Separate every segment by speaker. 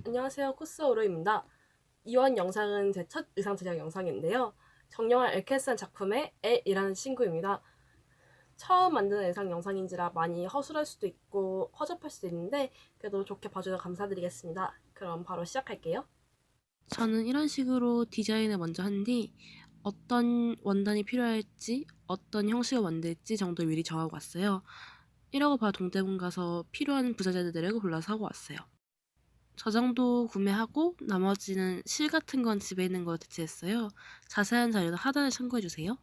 Speaker 1: 안녕하세요. 코스오로입니다. 이번 영상은 제 첫 의상 제작 영상인데요. 정영할 엘케스한 작품의 엘이라는 친구입니다. 처음 만드는 의상 영상인지라 많이 허술할 수도 있고 허접할 수도 있는데 그래도 좋게 봐주셔서 감사드리겠습니다. 그럼 바로 시작할게요. 저는 이런 식으로 디자인을 먼저 한 뒤 어떤 원단이 필요할지 어떤 형식을 만들지 정도 미리 정하고 왔어요. 이러고 바로 동대문 가서 필요한 부자재들을 골라서 하고 왔어요. 저 정도 구매하고 나머지는 실 같은 건 집에 있는 거 대체했어요. 자세한 자료는 하단에 참고해주세요.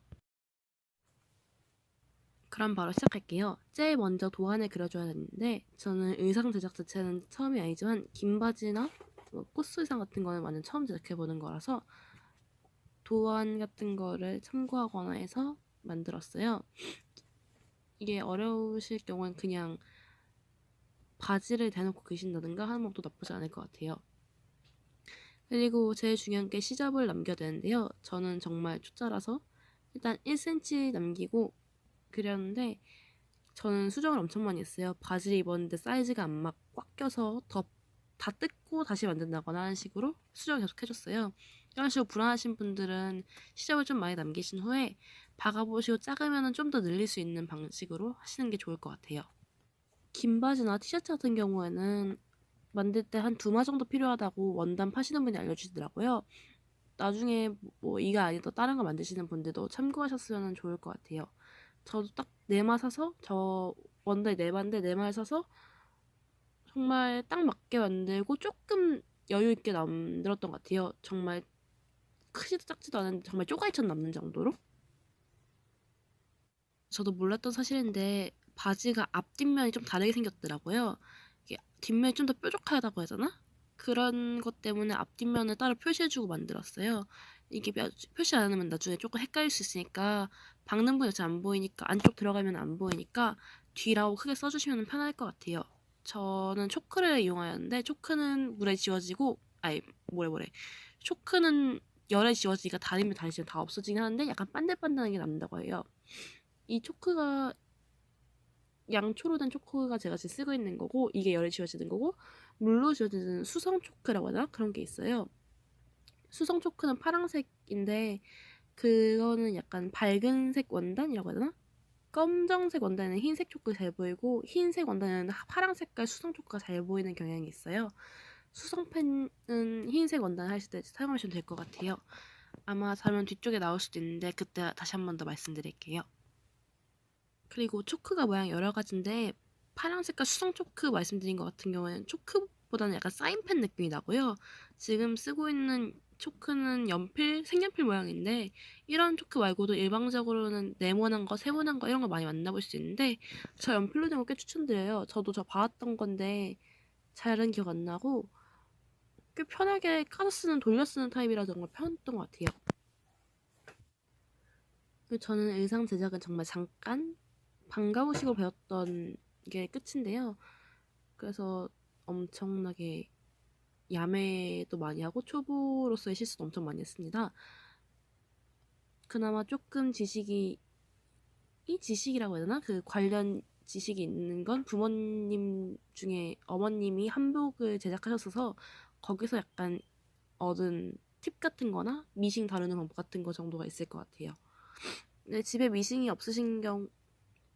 Speaker 1: 그럼 바로 시작할게요. 제일 먼저 도안을 그려줘야 되는데 저는 의상 제작 자체는 처음이 아니지만 긴 바지나 코스 의상 같은 거는 완전 처음 제작해보는 거라서 도안 같은 거를 참고하거나 해서 만들었어요. 이게 어려우실 경우엔 그냥 바지를 대놓고 그리신다든가 하는 것도 나쁘지 않을 것 같아요. 그리고 제일 중요한 게 시접을 남겨야 되는데요. 저는 정말 초짜라서 일단 1cm 남기고 그렸는데 저는 수정을 엄청 많이 했어요. 바지를 입었는데 사이즈가 안 맞고 꽉 껴서 다 뜯고 다시 만든다거나 하는 식으로 수정을 계속 해줬어요. 이런 식으로 불안하신 분들은 시접을 좀 많이 남기신 후에 박아보시고 작으면 좀 더 늘릴 수 있는 방식으로 하시는 게 좋을 것 같아요. 긴 바지나 티셔츠 같은 경우에는 만들 때 한 2마 정도 필요하다고 원단 파시는 분이 알려주시더라고요. 나중에 뭐 이가 아니다 다른 거 만드시는 분들도 참고하셨으면 좋을 것 같아요. 저도 딱 4마 사서 저 원단이 4마인데 4마를 사서 정말 딱 맞게 만들고 조금 여유 있게 만들었던 것 같아요. 정말 크지도 작지도 않은데 정말 쪼가리처럼 남는 정도로. 저도 몰랐던 사실인데 바지가 앞뒷면이 좀 다르게 생겼더라고요. 이게 뒷면이 좀 더 뾰족하다고 해야 되나? 그런 것 때문에 앞뒷면을 따로 표시해주고 만들었어요. 이게 표시 안 하면 나중에 조금 헷갈릴 수 있으니까 박는 분이 잘 안 보이니까 안쪽 들어가면 안 보이니까 뒤라고 크게 써주시면 편할 것 같아요. 저는 초크를 이용하였는데 초크는 물에 지워지고 아니 뭐래 초크는 열에 지워지니까 다리면 다리지면 다 없어지긴 하는데 약간 반들반들한 게 남는다고 해요. 이 초크가 양초로 된 초크가 제가 지금 쓰고 있는 거고 이게 열에 지워지는 거고 물로 지워지는 수성 초크라고 하나? 그런 게 있어요. 수성 초크는 파란색인데 그거는 약간 밝은색 원단이라고 해야 되나? 검정색 원단에는 흰색 초크 잘 보이고 흰색 원단에는 파란 색깔 수성 초크가 잘 보이는 경향이 있어요. 수성펜은 흰색 원단 하실 때 사용하시면 될 것 같아요. 아마 자면 뒤쪽에 나올 수도 있는데 그때 다시 한 번 더 말씀드릴게요. 그리고 초크가 모양이 여러 가지인데 파란 색깔 수성 초크 말씀드린 것 같은 경우에는 초크보다는 약간 사인펜 느낌이 나고요. 지금 쓰고 있는 초크는 연필, 색연필 모양인데 이런 초크 말고도 일반적으로는 네모난 거, 세모난 거 이런 거 많이 만나볼 수 있는데 저 연필로 된 거 꽤 추천드려요. 저도 저 봐왔던 건데 잘은 기억 안 나고 꽤 편하게 까서 쓰는, 돌려 쓰는 타입이라 정말 편했던 것 같아요. 그리고 저는 의상 제작은 정말 잠깐 방과후식으로 배웠던 게 끝인데요. 그래서 엄청나게 야매도 많이 하고 초보로서의 실수도 엄청 많이 했습니다. 그나마 조금 이 지식이라고 해야 되나? 그 관련 지식이 있는 건 부모님 중에 어머님이 한복을 제작하셨어서 거기서 약간 얻은 팁 같은 거나 미싱 다루는 방법 같은 거 정도가 있을 것 같아요. 근데 집에 미싱이 없으신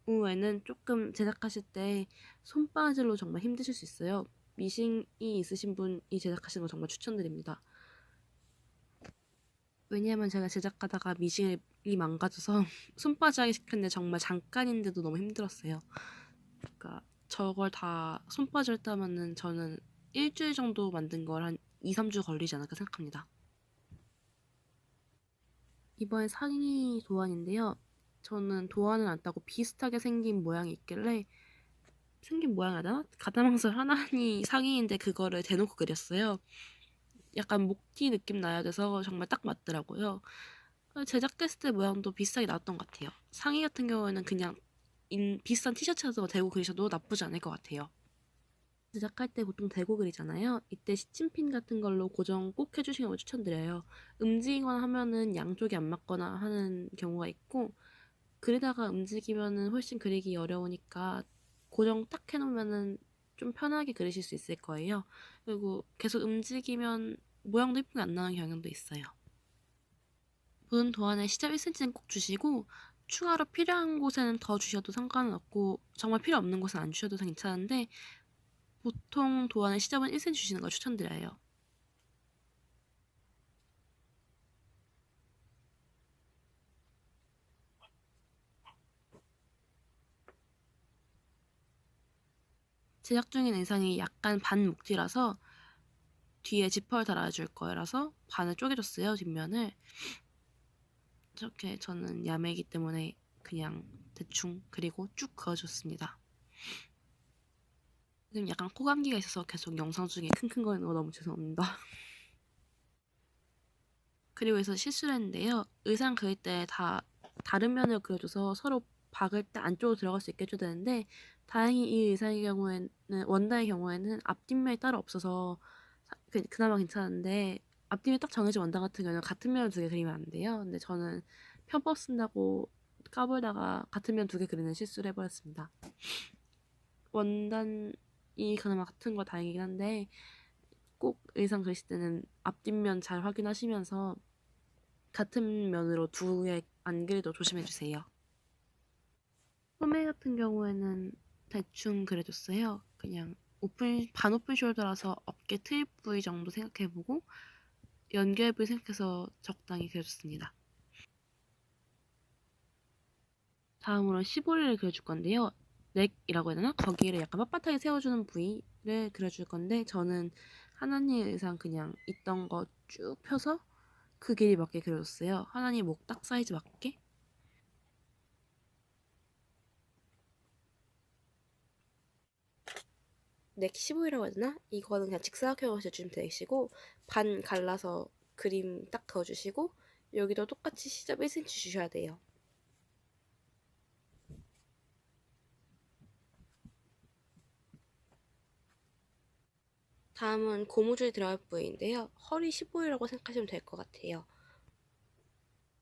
Speaker 1: 경우에는 조금 제작하실 때 손바질로 정말 힘드실 수 있어요. 미싱이 있으신 분이 제작하시는 거 정말 추천드립니다. 왜냐하면 제가 제작하다가 미싱이 망가져서 손바지 하기 시작했는데 정말 잠깐인데도 너무 힘들었어요. 그러니까 저걸 다 손바지로 했다면은 저는 일주일 정도 만든 걸 한 2, 3주 걸리지 않을까 생각합니다. 이번에 상의 도안인데요. 저는 도안은 안 따고 비슷하게 생긴 모양이 있길래 생긴 모양이 하나? 가다망설 하나니 상의인데 그거를 대놓고 그렸어요. 약간 목티 느낌 나야 돼서 정말 딱 맞더라고요. 제작했을 때 모양도 비슷하게 나왔던 것 같아요. 상의 같은 경우에는 그냥 비싼 티셔츠 같은 거 대고 그리셔도 나쁘지 않을 것 같아요. 제작할 때 보통 대고 그리잖아요. 이때 시침핀 같은 걸로 고정 꼭 해주시는 걸 추천드려요. 움직이거나 하면은 양쪽이 안 맞거나 하는 경우가 있고 그리다가 움직이면은 훨씬 그리기 어려우니까 고정 딱 해놓으면은 좀 편하게 그리실 수 있을 거예요. 그리고 계속 움직이면 모양도 예쁘게 안 나오는 경향도 있어요. 본 도안에 시접 1cm는 꼭 주시고 추가로 필요한 곳에는 더 주셔도 상관은 없고 정말 필요 없는 곳은 안 주셔도 괜찮은데 보통 도안에 시접은 1cm 주시는 걸 추천드려요. 제작 중인 의상이 약간 반 목뒤라서 뒤에 지퍼를 달아줄 거라서 반을 쪼개줬어요, 뒷면을. 이렇게 저는 야매이기 때문에 그냥 대충 그리고 쭉 그어줬습니다. 지금 약간 코감기가 있어서 계속 영상 중에 킁킁거리는 거 너무 죄송합니다. 그리고 여기서 실수를 했는데요. 의상 그릴 때 다 다른 면을 그려줘서 서로 박을 때 안쪽으로 들어갈 수 있게 해줘야 되는데 다행히 이 의상의 경우에는 원단의 경우에는 앞뒷면이 따로 없어서 그나마 괜찮은데 앞뒤면 딱 정해진 원단 같은 경우는 같은 면을 두 개 그리면 안 돼요. 근데 저는 편법 쓴다고 까불다가 같은 면 두 개 그리는 실수를 해버렸습니다. 원단이 그나마 같은 거 다행이긴 한데 꼭 의상 그리실 때는 앞뒷면 잘 확인하시면서 같은 면으로 두 개 안 그려도 조심해주세요. 소매 같은 경우에는 대충 그려줬어요. 그냥 반 오픈 숄더라서 어깨 트입 부위 정도 생각해보고 연결 부위 생각해서 적당히 그려줬습니다. 다음으로 시보리를 그려줄 건데요. 넥이라고 해야 되나? 거기를 약간 빳빳하게 세워주는 부위를 그려줄 건데 저는 하나님 의상 그냥 있던 거 쭉 펴서 그 길이 맞게 그려줬어요. 하나님 목 딱 사이즈 맞게. 넥 15이라고 해야 되나? 이거는 그냥 직사각형으로 해주시면 되시고 반 갈라서 그림 딱 그어주시고 여기도 똑같이 시접 1cm 주셔야 돼요. 다음은 고무줄이 들어갈 부위인데요. 허리 15이라고 생각하시면 될 것 같아요.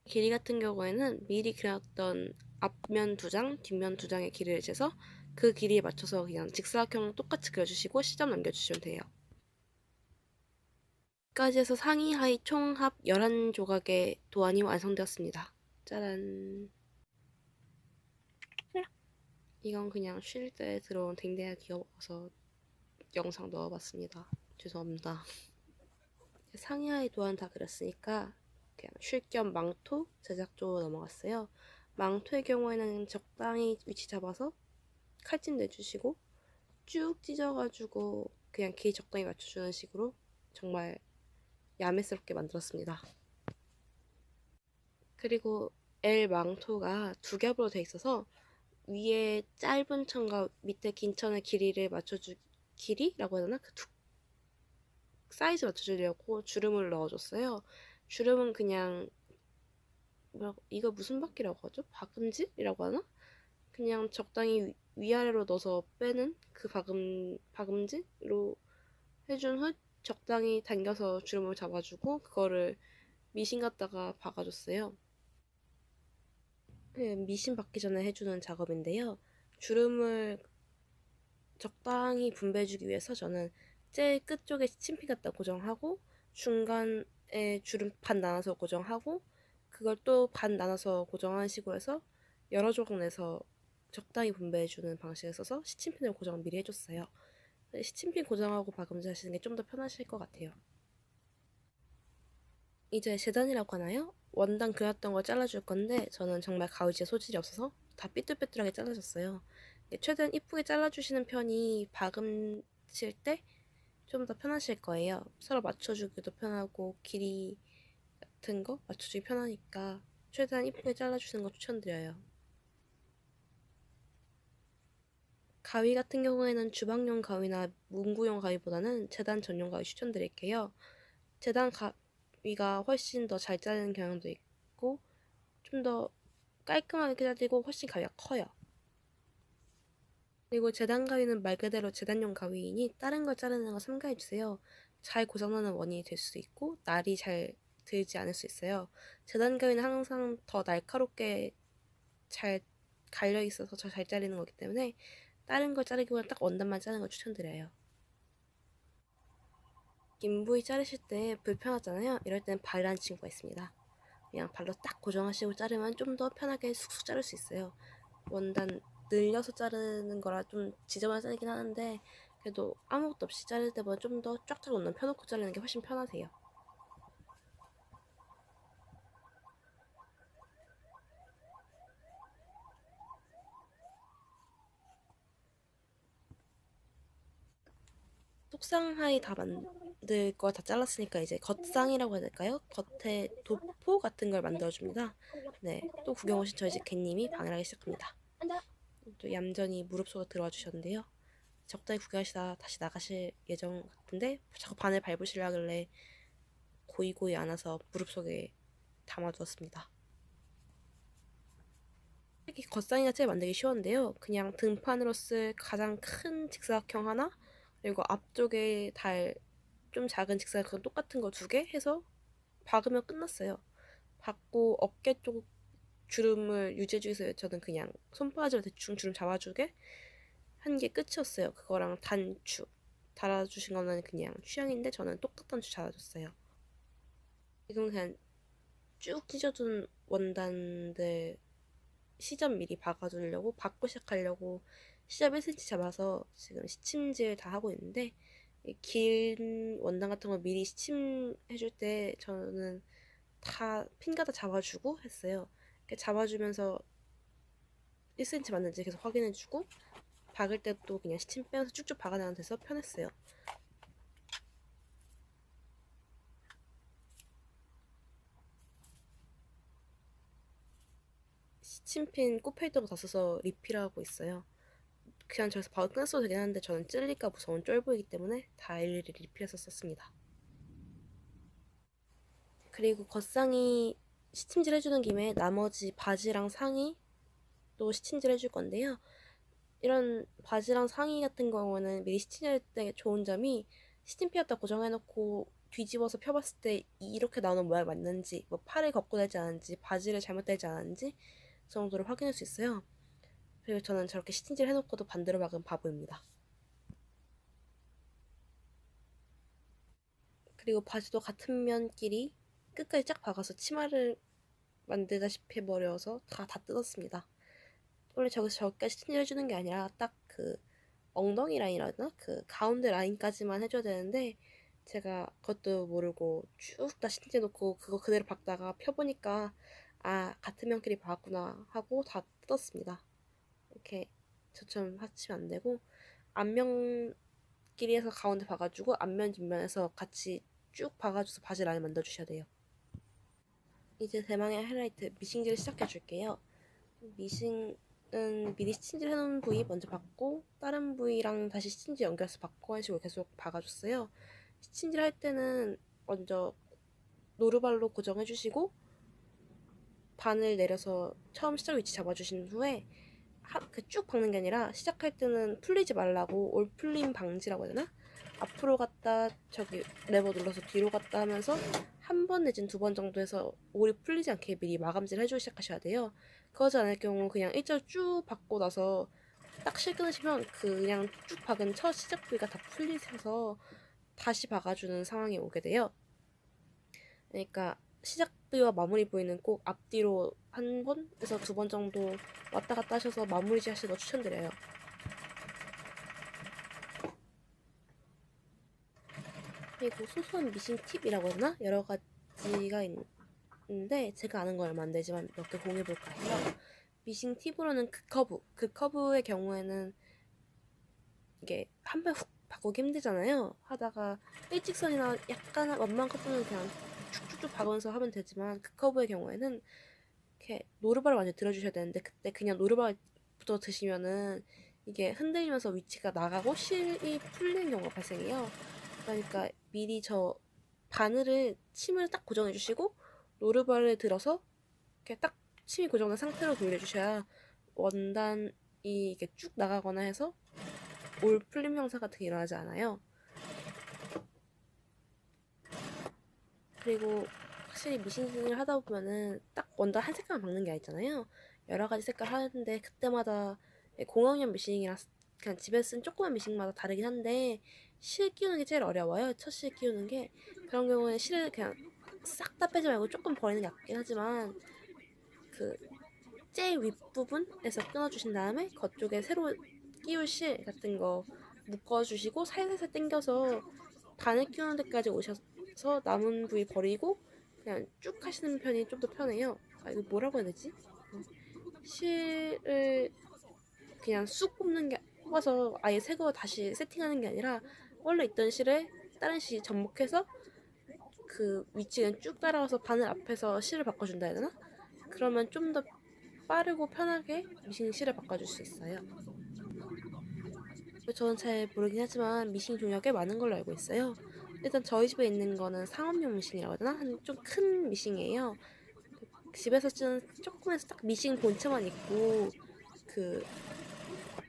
Speaker 1: 길이 같은 경우에는 미리 그렸던 앞면 2장, 뒷면 2장의 길이를 재서 그 길이에 맞춰서 그냥 직사각형 똑같이 그려주시고 시접 남겨주시면 돼요. 여기까지 해서 상의, 하의 총 합 11조각의 도안이 완성되었습니다. 짜란. 이건 그냥 쉴 때 들어온 댕댕이가 귀여워서 영상 넣어봤습니다. 죄송합니다. 상의, 하의 도안 다 그렸으니까 그냥 쉴 겸 망토 제작 쪽으로 넘어갔어요. 망토의 경우에는 적당히 위치 잡아서 칼집 내주시고 쭉 찢어가지고 그냥 길이 적당히 맞춰주는 식으로 정말 야매스럽게 만들었습니다. 그리고 L 망토가 두 겹으로 돼 있어서 위에 짧은 천과 밑에 긴 천의 길이를 길이라고 해야 되나? 그 사이즈 맞춰주려고 주름을 넣어줬어요. 주름은 그냥 이거 무슨 바퀴라고 하죠? 박음질이라고 하나? 그냥 적당히 위아래로 넣어서 빼는 그 박음질로 해준 후 적당히 당겨서 주름을 잡아주고 그거를 미신 갖다가 박아줬어요. 미신 받기 전에 해주는 작업인데요. 주름을 적당히 분배해주기 위해서 저는 제일 끝쪽에 침필 갖다 고정하고 중간에 주름 반 나눠서 고정하고 그걸 또 반 나눠서 고정하는 식으로 해서 여러 조각 내서 적당히 분배해주는 방식을 써서 시침핀을 고정을 미리 해줬어요. 시침핀 고정하고 박음질 하시는 게 좀 더 편하실 것 같아요. 이제 재단이라고 하나요? 원단 그렸던 걸 잘라줄 건데 저는 정말 가위질 소질이 없어서 다 삐뚤빼뚤하게 잘라줬어요. 최대한 이쁘게 잘라주시는 편이 박음 칠 때 좀 더 편하실 거예요. 서로 맞춰주기도 편하고 길이 같은 거 맞춰주기 편하니까 최대한 이쁘게 잘라주시는 거 추천드려요. 가위 같은 경우에는 주방용 가위나 문구용 가위보다는 재단 전용 가위 추천드릴게요. 재단 가위가 훨씬 더 잘 자르는 경향도 있고 좀 더 깔끔하게 잘리고 훨씬 가위가 커요. 그리고 재단 가위는 말 그대로 재단용 가위이니 다른 걸 자르는 거 삼가해주세요. 잘 고장나는 원인이 될 수 있고 날이 잘 들지 않을 수 있어요. 재단 가위는 항상 더 날카롭게 잘 갈려 있어서 잘 잘리는 거기 때문에 다른 걸 자르기보다 딱 원단만 자르는 걸 추천드려요. 긴 부위 자르실 때 불편하잖아요. 이럴 땐 발이라는 친구가 있습니다. 그냥 발로 딱 고정하시고 자르면 좀 더 편하게 쑥쑥 자를 수 있어요. 원단 늘려서 자르는 거라 좀 지저분하게 자르긴 하는데 그래도 아무것도 없이 자를 때보다 좀 더 쫙쫙 원단 펴놓고 자르는 게 훨씬 편하세요. 속상하이 다 만들 거 다 잘랐으니까 이제 겉상이라고 해야 될까요? 겉에 도포 같은 걸 만들어줍니다. 네, 또 구경 오신 저희 집 개님이 방해하기 시작합니다. 또 얌전히 무릎 속에 들어와 주셨는데요. 적당히 구경하시다 다시 나가실 예정 같은데 자꾸 바늘 밟으시려 하길래 고이고이 안아서 무릎 속에 담아두었습니다. 특히 겉상이 자체 만들기 쉬웠는데요. 그냥 등판으로 쓸 가장 큰 직사각형 하나, 그리고 앞쪽에 달 좀 작은 직사각형 똑같은 거 2개 해서 박으면 끝났어요. 박고 어깨 쪽 주름을 유지해주기 위해서 저는 그냥 손바닥으로 대충 주름 잡아주게 한 게 끝이었어요. 그거랑 단추 달아주신 거는 그냥 취향인데 저는 똑딱 단추 달아줬어요. 지금 그냥 쭉 찢어둔 원단들 시접 미리 박아두려고 박고 시작하려고 시접 1cm 잡아서 지금 시침질 다 하고 있는데 긴 원단 같은 거 미리 시침해줄 때 저는 다 핀가다 잡아주고 했어요. 이렇게 잡아주면서 1cm 맞는지 계속 확인해주고 박을 때도 그냥 시침 빼면서 쭉쭉 박아내면 돼서 편했어요. 시침핀 꽃필도가 다 써서 리필하고 있어요. 그냥 저기서 바로 끊었어도 되긴 하는데 저는 찔릴까 무서운 쫄보이기 때문에 다 일일이 리필해서 썼습니다. 그리고 겉상이 시침질 해주는 김에 나머지 바지랑 상의 또 시침질 해줄 건데요. 이런 바지랑 상의 같은 경우는 미리 시침할 때 좋은 점이 시침피였다 고정해놓고 뒤집어서 펴봤을 때 이렇게 나오는 모양이 맞는지, 뭐 팔을 걷고 달지 않았는지, 바지를 잘못 달지 않았는지 그 정도를 확인할 수 있어요. 그리고 저는 저렇게 시침질 해놓고도 반대로 박은 바보입니다. 그리고 바지도 같은 면끼리 끝까지 쫙 박아서 치마를 만들다시피 해버려서 다 뜯었습니다. 원래 저기서 저기까지 스티치를 해주는 게 아니라 딱 그 엉덩이 라인이라나 그 가운데 라인까지만 해줘야 되는데 제가 그것도 모르고 쭉 다 스티치 해놓고 그거 그대로 박다가 펴보니까 아 같은 면끼리 박았구나 하고 다 뜯었습니다. 이렇게 저처럼 하시면 안 되고 앞면끼리 해서 가운데 박아주고 앞면 뒷면에서 같이 쭉 박아줘서 바지 라인 만들어주셔야 돼요. 이제 대망의 하이라이트 미싱질을 시작해줄게요. 미싱은 미리 스친질 해놓은 부위 먼저 박고 다른 부위랑 다시 스친질 연결해서 박고 한 식으로 계속 박아줬어요. 스친질 할 때는 먼저 노루발로 고정해주시고 바늘 내려서 처음 시작 위치 잡아주신 후에 쭉 박는 게 아니라 시작할 때는 풀리지 말라고 올풀림 방지라고 해야 되나? 앞으로 갔다 저기 레버 눌러서 뒤로 갔다 하면서 한 번 내진 2번 정도 해서 올이 풀리지 않게 미리 마감질 해주고 시작하셔야 돼요. 그러지 않을 경우 그냥 일절 쭉 박고 나서 딱 실 끊으시면 그냥 쭉 박은 첫 시작 부위가 다 풀리셔서 다시 박아주는 상황이 오게 돼요. 그러니까 시작 부위와 마무리 부위는 꼭 앞뒤로 한 번에서 2번 정도 왔다 갔다 하셔서 마무리 하시는 거 추천드려요. 그리고 소소한 미싱 팁이라고 하나? 여러 가지가 있는데 제가 아는 건 얼마 안 되지만 몇 개 공유해볼까 해요. 미싱 팁으로는 그 커브의 경우에는 이게 한 번 훅 바꾸기 힘들잖아요. 하다가 일직선이나 약간 원만 커브는 그냥 쭉쭉쭉 박으면서 하면 되지만 그 커브의 경우에는 이렇게 노루발을 완전 들어주셔야 되는데 그때 그냥 노루발부터 드시면은 이게 흔들리면서 위치가 나가고 실이 풀리는 경우가 발생해요. 그러니까 미리 저 바늘을 침을 딱 고정해 주시고 노루발을 들어서 이렇게 딱 침이 고정된 상태로 돌려주셔야 원단이 이게 쭉 나가거나 해서 올 풀림 형사 같은 게 일어나지 않아요. 그리고 확실히 미싱을 하다 보면은 딱 원단 한 색깔만 박는 게 아니잖아요. 여러 가지 색깔 하는데 그때마다 공학용 미싱이라 그냥 집에 쓴 조그만 미싱마다 다르긴 한데 실 끼우는 게 제일 어려워요. 첫 실 끼우는 게. 그런 경우에 실을 그냥 싹 다 빼지 말고 조금 버리는 게 낫긴 하지만 그 제일 윗부분에서 끊어주신 다음에 그쪽에 새로 끼울 실 같은 거 묶어주시고 살살살 당겨서 바늘 끼우는 데까지 오셔서 남은 부위 버리고 그냥 쭉 하시는 편이 좀 더 편해요. 아, 이거 뭐라고 해야 되지? 실을 그냥 쑥 뽑아서 아예 새 거 다시 세팅하는 게 아니라 원래 있던 실에 다른 실 접목해서 그 위치 그냥 쭉 따라가서 바늘 앞에서 실을 바꿔준다 해야 되나? 그러면 좀 더 빠르고 편하게 미싱 실을 바꿔줄 수 있어요. 저는 잘 모르긴 하지만 미싱 종류가 꽤 많은 걸로 알고 있어요. 일단 저희 집에 있는 거는 상업용 미싱이라고 해야 되나? 좀 큰 미싱이에요. 집에서 쓰는 조그만해서 딱 미싱 본체만 있고 그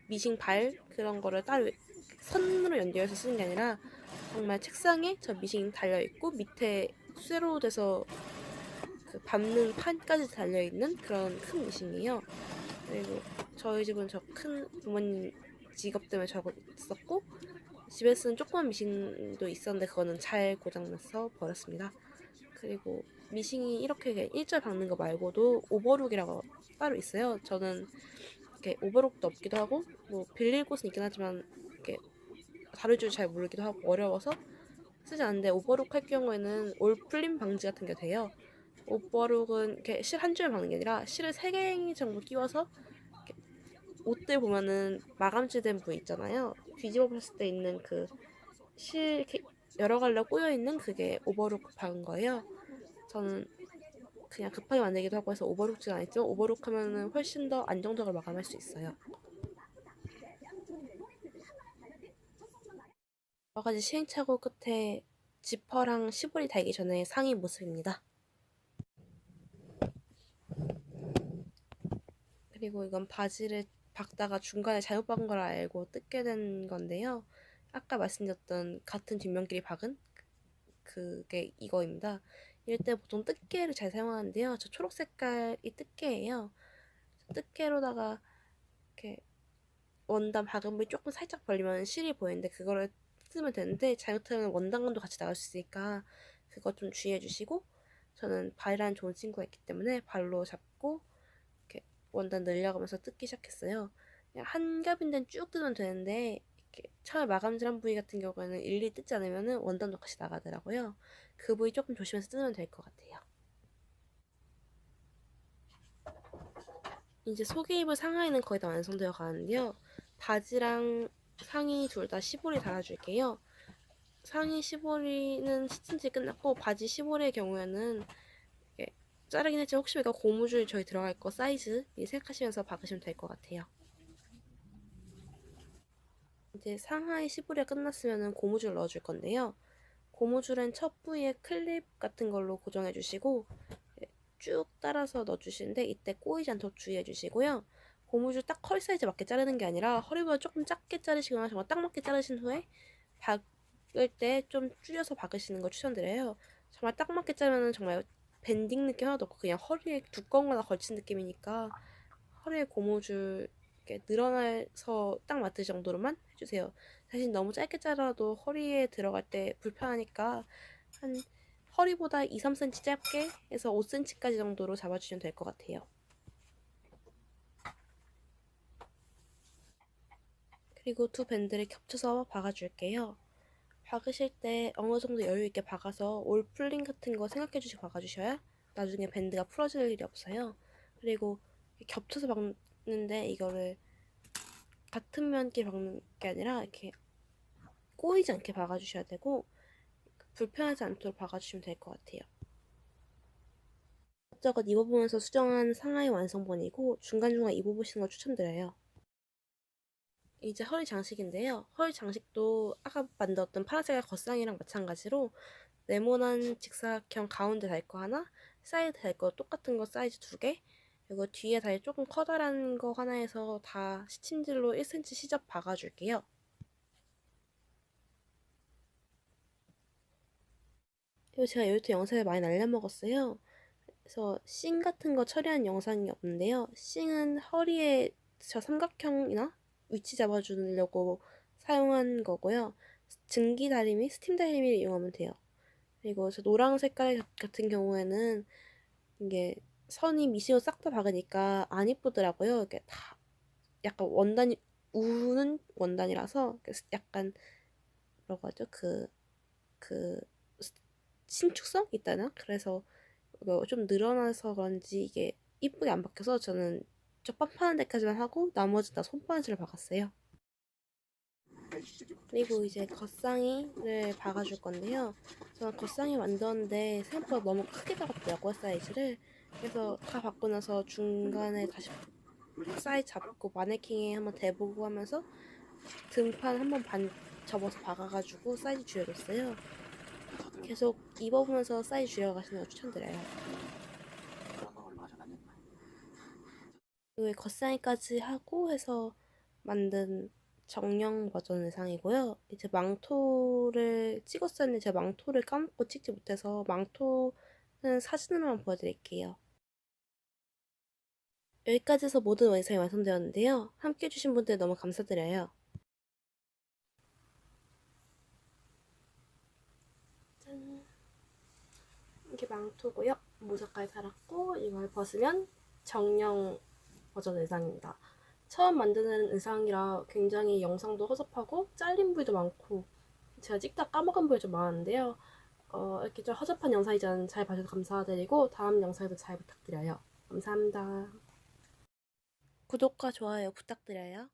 Speaker 1: 미싱 발 그런 거를 따로 선으로 연결해서 쓰는 게 아니라 정말 책상에 저 미싱 달려있고 밑에 쇠로 돼서 그 밟는 판까지 달려있는 그런 큰 미싱이에요. 그리고 저희 집은 저 큰 부모님 직업 때문에 저거 있었고 집에 쓰는 조그만 미싱도 있었는데 그거는 잘 고장나서 버렸습니다. 그리고 미싱이 이렇게 일절 박는 거 말고도 오버룩이라고 따로 있어요. 저는 이렇게 오버룩도 없기도 하고 뭐 빌릴 곳은 있긴 하지만 이렇게 다룰 줄 잘 모르기도 하고 어려워서 쓰지 않는데 오버룩 할 경우에는 올 풀림 방지 같은 게 돼요. 오버룩은 이렇게 실 한 줄 박는 게 아니라 실을 3개 정도 끼워서 옷들 보면은 마감질된 부위 있잖아요. 뒤집어 봤을 때 있는 그 실 이렇게 여러 갈래 꼬여 있는 그게 오버룩 박은 거예요. 저는 그냥 급하게 만들기도 하고 해서 오버룩질 안 했지만 오버룩 하면은 훨씬 더 안정적으로 마감할 수 있어요. 여러 가지 시행착오 끝에 지퍼랑 시볼이 달기 전에 상의 모습입니다. 그리고 이건 바지를 박다가 중간에 잘못 박은 걸 알고 뜯게 된 건데요. 아까 말씀드렸던 같은 뒷면끼리 박은 그게 이거입니다. 이럴 때 보통 뜯개를 잘 사용하는데요. 저 초록 색깔이 뜯개예요. 뜯개로다가 이렇게 원단 박은 부위 조금 살짝 벌리면 실이 보이는데 그거를 뜯으면 되는데 잘못하면 원단감도 같이 나갈 수 있으니까 그거 좀 주의해 주시고 저는 발이라는 좋은 친구가 있기 때문에 발로 잡고 이렇게 원단 늘려가면서 뜯기 시작했어요. 그냥 한 겹인 데는 쭉 뜯으면 되는데 이렇게 처음에 마감질한 부위 같은 경우에는 일일이 뜯지 않으면 원단도 같이 나가더라고요. 그 부위 조금 조심해서 뜯으면 될 것 같아요. 이제 속에 입을 상하이는 거의 다 완성되어 가는데요. 바지랑 상의 둘 다 시볼이 달아줄게요. 상의 시보리는 스틴치 끝났고 바지 시보리의 경우에는 자르긴 했지만 혹시 이거 고무줄 저희 들어갈 거 사이즈 생각하시면서 박으시면 될 것 같아요. 이제 상하이 시보리가 끝났으면 고무줄 넣어줄 건데요. 고무줄은 첫 부위에 클립 같은 걸로 고정해 주시고 쭉 따라서 넣어주시는데 이때 꼬이지 않도록 주의해 주시고요. 고무줄 딱 허리 사이즈 맞게 자르는 게 아니라 허리보다 조금 작게 자르시거나 정말 딱 맞게 자르신 후에 박을 때 좀 줄여서 박으시는 걸 추천드려요. 정말 딱 맞게 자르면 정말 밴딩 느낌 하나도 없고 그냥 허리에 두꺼운 거나 걸친 느낌이니까 허리에 고무줄 이렇게 늘어나서 딱 맞을 정도로만 해주세요. 사실 너무 짧게 자라도 허리에 들어갈 때 불편하니까 한 허리보다 2~3cm 짧게 해서 5cm까지 정도로 잡아주시면 될 것 같아요. 그리고 두 밴드를 겹쳐서 박아줄게요. 박으실 때 어느 정도 여유 있게 박아서 올 풀링 같은 거 생각해 주시고 박아주셔야 나중에 밴드가 풀어질 일이 없어요. 그리고 겹쳐서 박는데 이거를 같은 면끼리 박는 게 아니라 이렇게 꼬이지 않게 박아주셔야 되고 불편하지 않도록 박아주시면 될 것 같아요. 이것저것 입어보면서 수정한 상하이 완성본이고 중간중간 입어보시는 걸 추천드려요. 이제 허리 장식인데요. 허리 장식도 아까 만들었던 파란색깔 겉상이랑 마찬가지로 네모난 직사각형 가운데 달 거 하나, 사이드 달 거 똑같은 거 사이즈 2개, 그리고 뒤에 달 조금 커다란 거 하나에서 다 시침질로 1cm 시접 박아줄게요. 그리고 제가 요즘 영상을 많이 날려먹었어요. 그래서 싱 같은 거 처리한 영상이 없는데요. 싱은 허리에 저 삼각형이나 위치 잡아주려고 사용한 거고요. 증기 다리미, 스팀 다리미를 이용하면 돼요. 그리고 저 노랑 색깔 같은 경우에는 이게 선이 미싱으로 싹 다 박으니까 안 이쁘더라고요. 이게 다 약간 원단이 우는 원단이라서 약간 뭐라고 하죠? 그 신축성 있다나? 그래서 이거 좀 늘어나서 그런지 이게 이쁘게 안 박혀서 저는 저 빤판한 데까지만 하고 나머지 다 손바느질을 박았어요. 그리고 이제 겉상의를 박아줄 건데요. 저는 겉상의 만들었는데 생각보다 너무 크게 박았더라고요, 사이즈를. 그래서 다 박고 나서 중간에 다시 사이즈 잡고 마네킹에 한번 대보고 하면서 등판 한번 반 접어서 박아가지고 사이즈 줄여줬어요. 계속 입어보면서 사이즈 줄여가시는 거 추천드려요. 이거 겉상의까지 하고 해서 만든 정령 버전 의상이고요. 이제 망토를 찍었었는데 제가 망토를 까먹고 찍지 못해서 망토는 사진으로만 보여드릴게요. 여기까지 해서 모든 의상이 완성되었는데요. 함께 해주신 분들 너무 감사드려요. 짠. 이게 망토고요. 모자까지 달았고 이걸 벗으면 정령 버전 의상입니다. 처음 만드는 의상이라 굉장히 영상도 허접하고 잘린 부위도 많고 제가 찍다 까먹은 부위 좀 많은데요. 이렇게 좀 허접한 영상이지만 잘 봐주셔서 감사드리고 다음 영상에도 잘 부탁드려요. 감사합니다. 구독과 좋아요 부탁드려요.